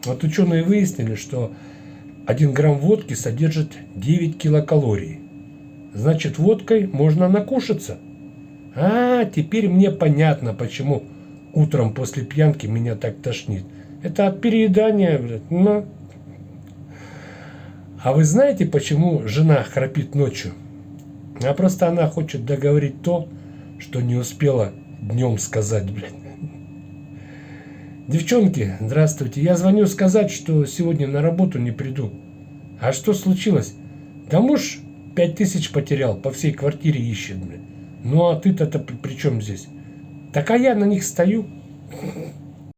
Вот ученые выяснили, что 1 грамм водки содержит 9 килокалорий. Значит, водкой можно накушаться. Теперь мне понятно, почему утром после пьянки меня так тошнит. Это от переедания, блядь. Ну. А вы знаете, почему жена храпит ночью? А просто она хочет договорить то, что не успела днем сказать, блядь. Девчонки, здравствуйте. Я звоню сказать, что сегодня на работу не приду. А что случилось? Да муж 5000 потерял, по всей квартире ищет, блядь. Ну а ты-то при чем здесь? Так а я на них стою.